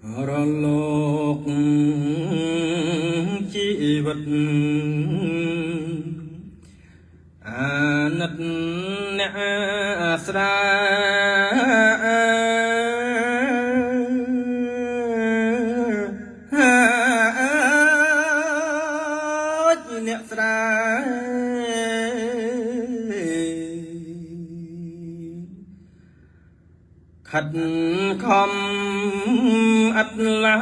រលោកជីវិតអាណិតអ្នកស្រាអ្នកស្រាខិតខំអត់ឡា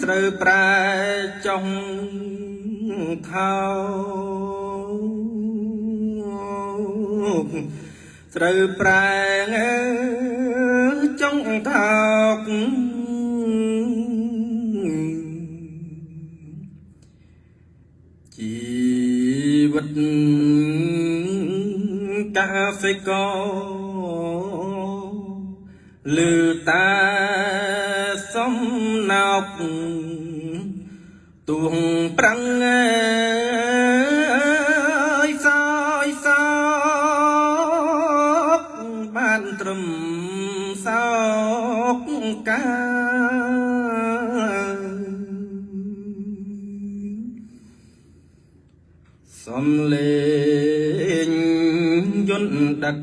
ស្រូវប្រែចុងថោកស្រូវប្រែចុងថោកជីវិតកសិករលឺតាសំណោកទួងប្រាំងសោយសោកបានត្រឹមសោកកាសំលេងយន្តដឹក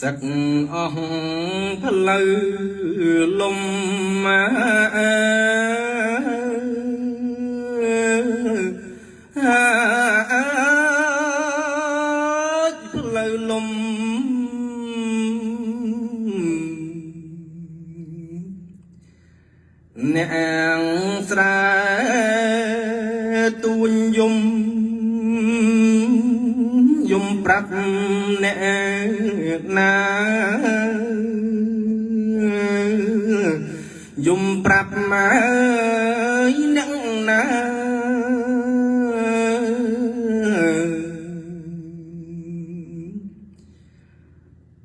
សឹកអស់ផ្លូវលំផ្លូវលំអ្នកស្រែទួញយំប្រាប់អ្នកណាយំប្រាប់មកអ្នកណា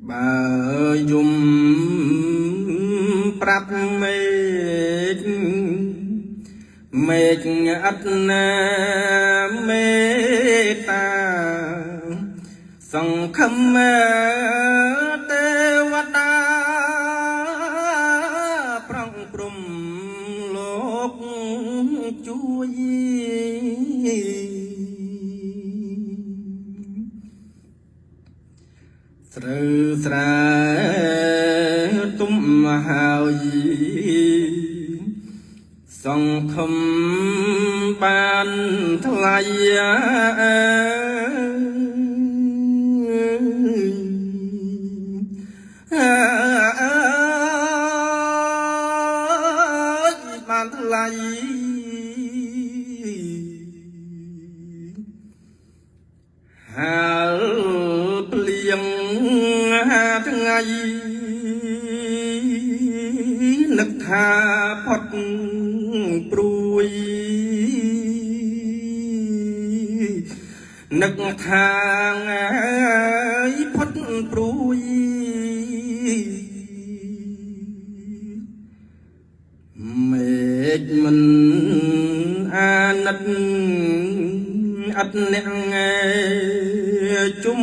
បើយំប្រាប់មេឃអត់ណាមេតាសង្ឃឹមទេវតាប្រងព្រំលោកជួយស្រូវស្រែទុំហើយសង្ឃឹមបានថ្លៃបានថ្លៃហាលភ្លៀងថ្ងៃនឹកថាផុតព្រួយនឹកថាផុតព្រួយមេឃមិនអាណិតអត់អ្នកជំ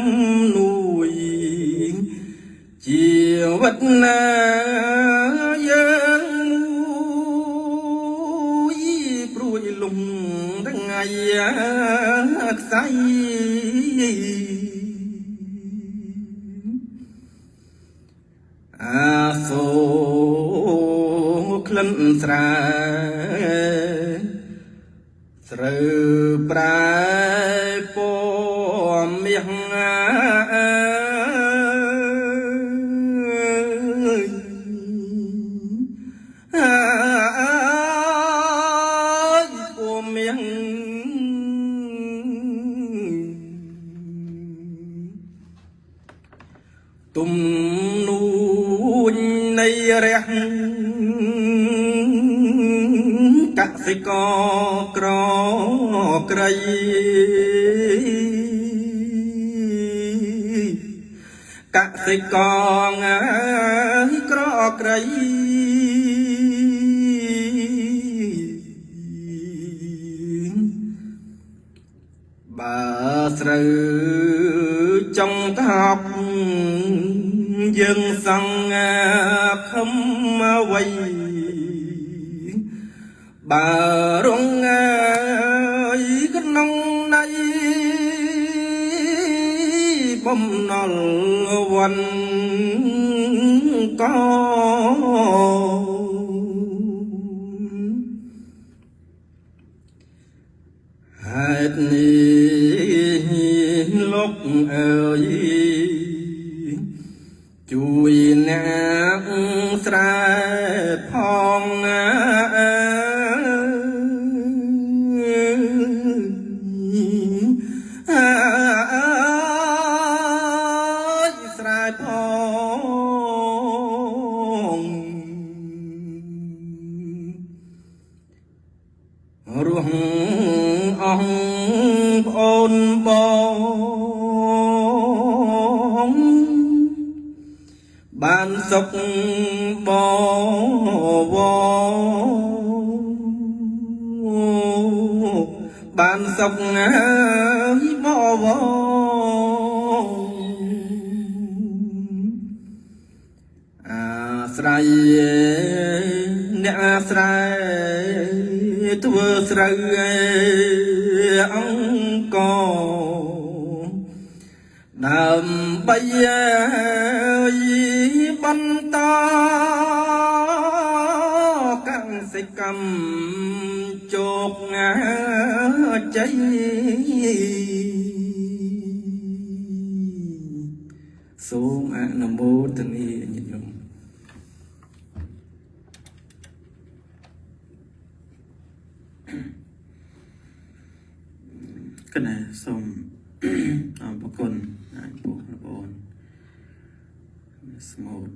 នួយជីវិតណាយើងមួយព្រួយលំថ្ងៃខ្សែអាសូរក្លិនស្រែស្រូវប្រែពណ៌មាសទំនួញនៃរះកសិករក្រក្រៃកសិករក្រក្រៃបើស្រូវចុងថ học dừng sang không quay bà rong ấy cái nông này bom nolวันcó hết lúc ơi chui nát sài phong sài phong ruộng ông ôn bóng ban sọc bò bò ban sọc bò bò sài nè sài tua sài ông co đầm bay bắn to căng sẽ cầm chột cháy số nam mô từng y nhị nhung cái này xong bọc con bộ là bộ smooth